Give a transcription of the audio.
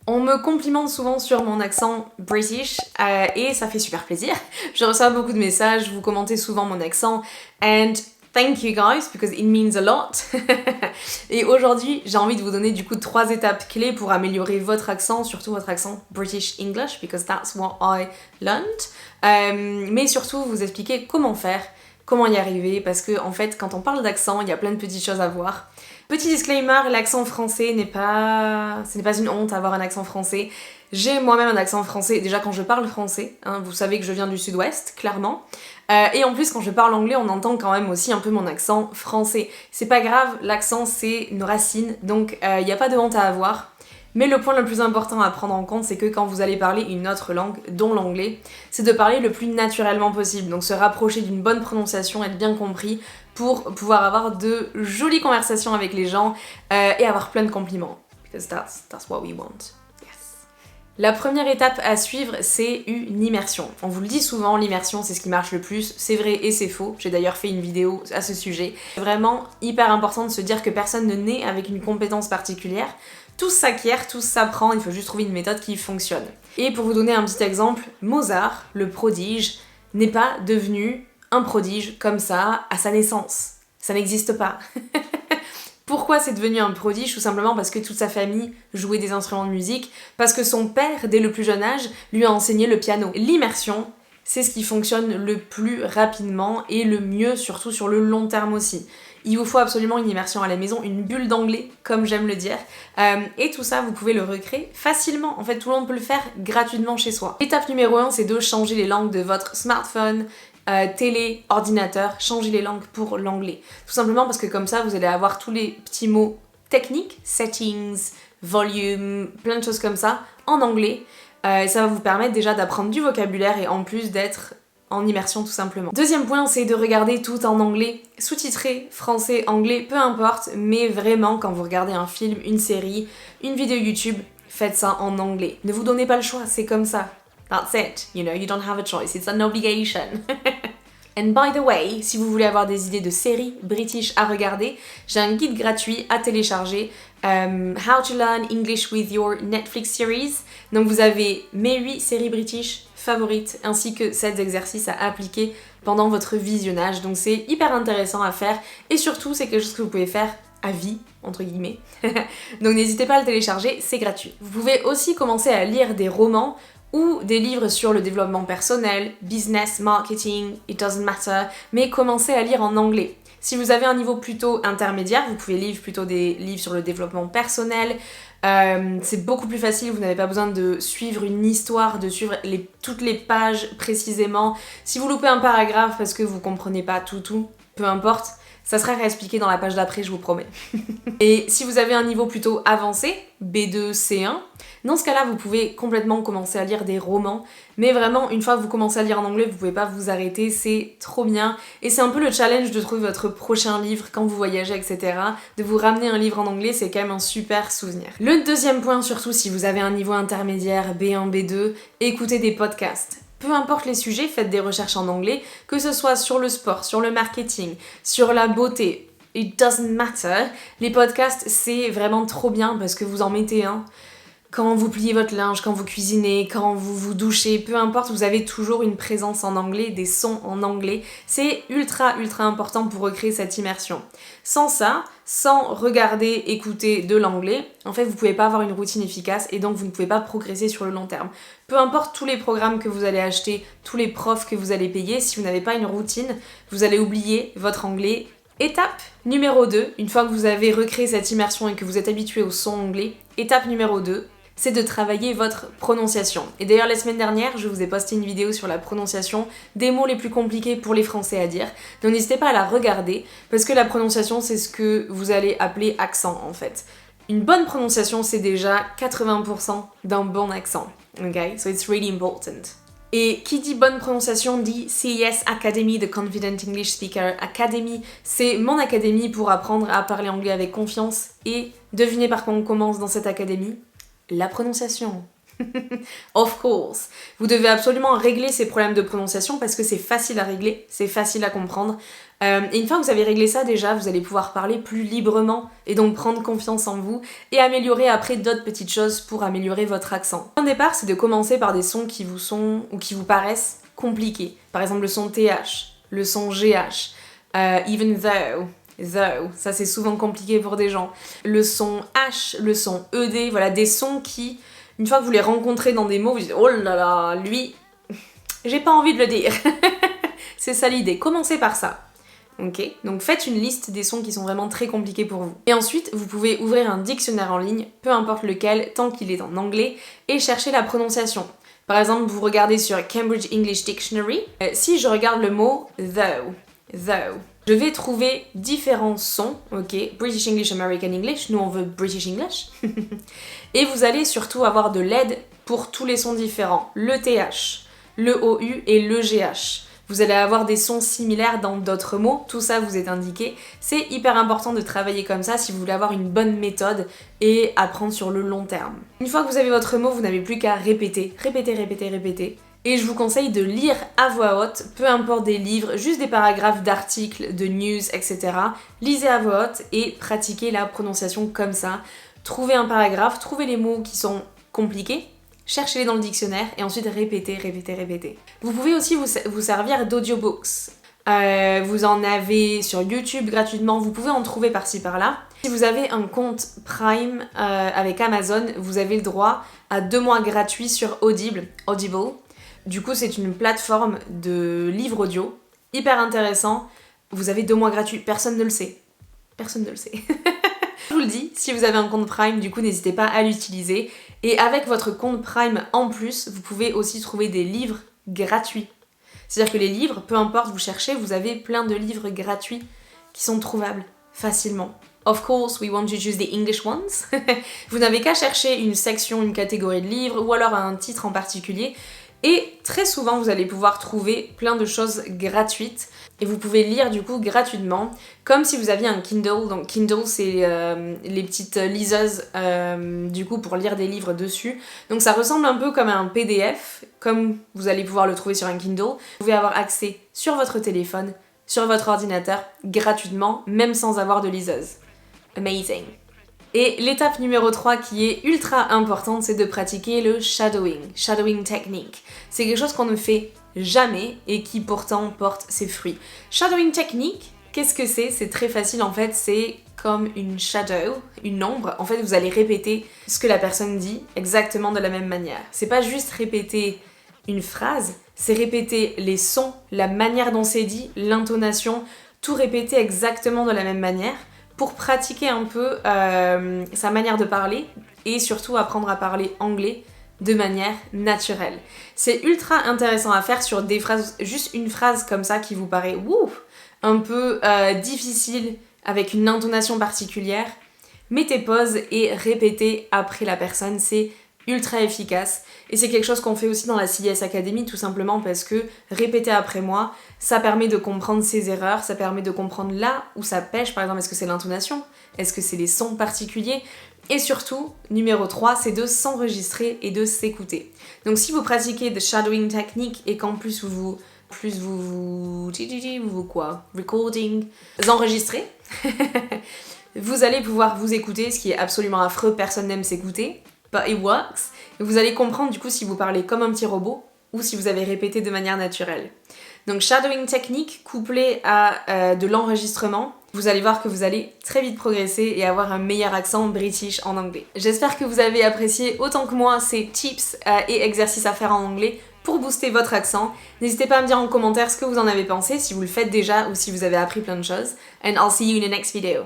On me complimente souvent sur mon accent british et ça fait super plaisir. Je reçois beaucoup de messages, vous commentez souvent mon accent and thank you guys because it means a lot. Et aujourd'hui, j'ai envie de vous donner du coup 3 étapes clés pour améliorer votre accent, surtout votre accent British English because that's what I learned. Mais surtout vous expliquer comment faire, comment y arriver parce que en fait quand on parle d'accent, il y a plein de petites choses à voir. Petit disclaimer, l'accent français ce n'est pas une honte avoir un accent français. J'ai moi-même un accent français, déjà quand je parle français, hein, vous savez que je viens du sud-ouest, clairement. Et en plus, quand je parle anglais, on entend quand même aussi un peu mon accent français. C'est pas grave, l'accent c'est nos racines, donc il n'y a pas de honte à avoir. Mais le point le plus important à prendre en compte, c'est que quand vous allez parler une autre langue, dont l'anglais, c'est de parler le plus naturellement possible. Donc se rapprocher d'une bonne prononciation, être bien compris, pour pouvoir avoir de jolies conversations avec les gens et avoir plein de compliments. Because that's what we want. Yes. La première étape à suivre, c'est une immersion. On vous le dit souvent, l'immersion c'est ce qui marche le plus, c'est vrai et c'est faux. J'ai d'ailleurs fait une vidéo à ce sujet. C'est vraiment hyper important de se dire que personne ne naît avec une compétence particulière. Tout s'acquiert, tout s'apprend, il faut juste trouver une méthode qui fonctionne. Et pour vous donner un petit exemple, Mozart, le prodige, n'est pas devenu un prodige comme ça à sa naissance. Ça n'existe pas. Pourquoi c'est devenu un prodige? Tout simplement parce que toute sa famille jouait des instruments de musique, parce que son père, dès le plus jeune âge, lui a enseigné le piano. L'immersion, c'est ce qui fonctionne le plus rapidement et le mieux, surtout sur le long terme aussi. Il vous faut absolument une immersion à la maison, une bulle d'anglais, comme j'aime le dire. Et tout ça, vous pouvez le recréer facilement. En fait, tout le monde peut le faire gratuitement chez soi. Étape numéro 1, c'est de changer les langues de votre smartphone, télé, ordinateur, changer les langues pour l'anglais. Tout simplement parce que comme ça, vous allez avoir tous les petits mots techniques, settings, volume, plein de choses comme ça, en anglais. Ça va vous permettre déjà d'apprendre du vocabulaire et en plus d'être en immersion tout simplement. Deuxième point, c'est de regarder tout en anglais, sous-titré, français, anglais, peu importe, mais vraiment quand vous regardez un film, une série, une vidéo YouTube, faites ça en anglais. Ne vous donnez pas le choix, c'est comme ça. That's it, you don't have a choice, it's an obligation. And by the way, si vous voulez avoir des idées de séries british à regarder, j'ai un guide gratuit à télécharger, How to Learn English with Your Netflix Series. Donc vous avez mes 8 séries british favorites ainsi que 7 exercices à appliquer pendant votre visionnage. Donc c'est hyper intéressant à faire et surtout c'est quelque chose que vous pouvez faire à vie, entre guillemets. Donc n'hésitez pas à le télécharger, c'est gratuit. Vous pouvez aussi commencer à lire des romans ou des livres sur le développement personnel, business, marketing, it doesn't matter, mais commencez à lire en anglais. Si vous avez un niveau plutôt intermédiaire, vous pouvez lire plutôt des livres sur le développement personnel. C'est beaucoup plus facile, vous n'avez pas besoin de suivre une histoire, de suivre toutes les pages précisément. Si vous loupez un paragraphe parce que vous comprenez pas tout, peu importe, ça sera réexpliqué dans la page d'après, je vous promets. Et si vous avez un niveau plutôt avancé, B2, C1, dans ce cas-là, vous pouvez complètement commencer à lire des romans, mais vraiment, une fois que vous commencez à lire en anglais, vous pouvez pas vous arrêter, c'est trop bien. Et c'est un peu le challenge de trouver votre prochain livre quand vous voyagez, etc. De vous ramener un livre en anglais, c'est quand même un super souvenir. Le deuxième point, surtout si vous avez un niveau intermédiaire, B1, B2, écoutez des podcasts. Peu importe les sujets, faites des recherches en anglais, que ce soit sur le sport, sur le marketing, sur la beauté, it doesn't matter. Les podcasts, c'est vraiment trop bien parce que vous en mettez un. Quand vous pliez votre linge, quand vous cuisinez, quand vous vous douchez, peu importe, vous avez toujours une présence en anglais, des sons en anglais. C'est ultra important pour recréer cette immersion. Sans ça, sans regarder, écouter de l'anglais, en fait, vous pouvez pas avoir une routine efficace et donc vous ne pouvez pas progresser sur le long terme. Peu importe tous les programmes que vous allez acheter, tous les profs que vous allez payer, si vous n'avez pas une routine, vous allez oublier votre anglais. Étape numéro 2, une fois que vous avez recréé cette immersion et que vous êtes habitué au son anglais, étape numéro 2, c'est de travailler votre prononciation. Et d'ailleurs, la semaine dernière, je vous ai posté une vidéo sur la prononciation des mots les plus compliqués pour les Français à dire. Donc n'hésitez pas à la regarder, parce que la prononciation, c'est ce que vous allez appeler accent, en fait. Une bonne prononciation, c'est déjà 80% d'un bon accent. Okay? So it's really important. Et qui dit bonne prononciation dit CES Academy, The Confident English Speaker Academy. C'est mon académie pour apprendre à parler anglais avec confiance. Et devinez par quoi on commence dans cette académie? La prononciation. Of course. Vous devez absolument régler ces problèmes de prononciation parce que c'est facile à régler, c'est facile à comprendre. Et une fois que vous avez réglé ça déjà, vous allez pouvoir parler plus librement et donc prendre confiance en vous et améliorer après d'autres petites choses pour améliorer votre accent. Au départ, c'est de commencer par des sons qui vous sont ou qui vous paraissent compliqués. Par exemple le son TH, le son GH, even though. Though, ça c'est souvent compliqué pour des gens. Le son H, le son ED, voilà des sons qui, une fois que vous les rencontrez dans des mots, vous dites oh là là, lui, j'ai pas envie de le dire. C'est ça l'idée, commencez par ça. Ok, donc faites une liste des sons qui sont vraiment très compliqués pour vous. Et ensuite, vous pouvez ouvrir un dictionnaire en ligne, peu importe lequel, tant qu'il est en anglais, et chercher la prononciation. Par exemple, vous regardez sur Cambridge English Dictionary, si je regarde le mot though, je vais trouver différents sons, ok, British English, American English, nous on veut British English, et vous allez surtout avoir de l'aide pour tous les sons différents, le TH, le OU et le GH. Vous allez avoir des sons similaires dans d'autres mots, tout ça vous est indiqué. C'est hyper important de travailler comme ça si vous voulez avoir une bonne méthode et apprendre sur le long terme. Une fois que vous avez votre mot, vous n'avez plus qu'à répéter. Et je vous conseille de lire à voix haute, peu importe des livres, juste des paragraphes d'articles, de news, etc. Lisez à voix haute et pratiquez la prononciation comme ça. Trouvez un paragraphe, trouvez les mots qui sont compliqués, cherchez-les dans le dictionnaire et ensuite répétez. Vous pouvez aussi vous servir d'audiobooks. Vous en avez sur YouTube gratuitement, vous pouvez en trouver par-ci par-là. Si vous avez un compte Prime avec Amazon, vous avez le droit à 2 mois gratuits sur Audible. Du coup, c'est une plateforme de livres audio, hyper intéressant. Vous avez 2 mois gratuits, personne ne le sait. Je vous le dis, si vous avez un compte Prime, du coup, n'hésitez pas à l'utiliser. Et avec votre compte Prime en plus, vous pouvez aussi trouver des livres gratuits. C'est-à-dire que les livres, peu importe vous cherchez, vous avez plein de livres gratuits qui sont trouvables facilement. Of course, we want to choose the English ones. Vous n'avez qu'à chercher une section, une catégorie de livres ou alors un titre en particulier. Et très souvent, vous allez pouvoir trouver plein de choses gratuites et vous pouvez lire du coup gratuitement, comme si vous aviez un Kindle. Donc Kindle, c'est les petites liseuses du coup pour lire des livres dessus. Donc ça ressemble un peu comme un PDF, comme vous allez pouvoir le trouver sur un Kindle. Vous pouvez avoir accès sur votre téléphone, sur votre ordinateur, gratuitement, même sans avoir de liseuse. Amazing! Et l'étape numéro 3 qui est ultra importante, c'est de pratiquer le shadowing technique. C'est quelque chose qu'on ne fait jamais et qui pourtant porte ses fruits. Shadowing technique, qu'est-ce que c'est? C'est très facile en fait, c'est comme une shadow, une ombre. En fait, vous allez répéter ce que la personne dit exactement de la même manière. C'est pas juste répéter une phrase, c'est répéter les sons, la manière dont c'est dit, l'intonation, tout répéter exactement de la même manière, pour pratiquer un peu sa manière de parler et surtout apprendre à parler anglais de manière naturelle. C'est ultra intéressant à faire sur des phrases, juste une phrase comme ça qui vous paraît un peu difficile avec une intonation particulière. Mettez pause et répétez après la personne, c'est ultra efficace. Et c'est quelque chose qu'on fait aussi dans la CIS Academy, tout simplement parce que répéter après moi, ça permet de comprendre ses erreurs, ça permet de comprendre là où ça pêche, par exemple, est-ce que c'est l'intonation, est-ce que c'est les sons particuliers, et surtout, numéro 3, c'est de s'enregistrer et de s'écouter. Donc si vous pratiquez de shadowing technique et qu'en plus vous enregistrez, vous allez pouvoir vous écouter, ce qui est absolument affreux, personne n'aime s'écouter, but it works. Et vous allez comprendre du coup si vous parlez comme un petit robot ou si vous avez répété de manière naturelle. Donc shadowing technique couplé à de l'enregistrement, vous allez voir que vous allez très vite progresser et avoir un meilleur accent british en anglais. J'espère que vous avez apprécié autant que moi ces tips et exercices à faire en anglais pour booster votre accent. N'hésitez pas à me dire en commentaire ce que vous en avez pensé, si vous le faites déjà ou si vous avez appris plein de choses. And I'll see you in the next video.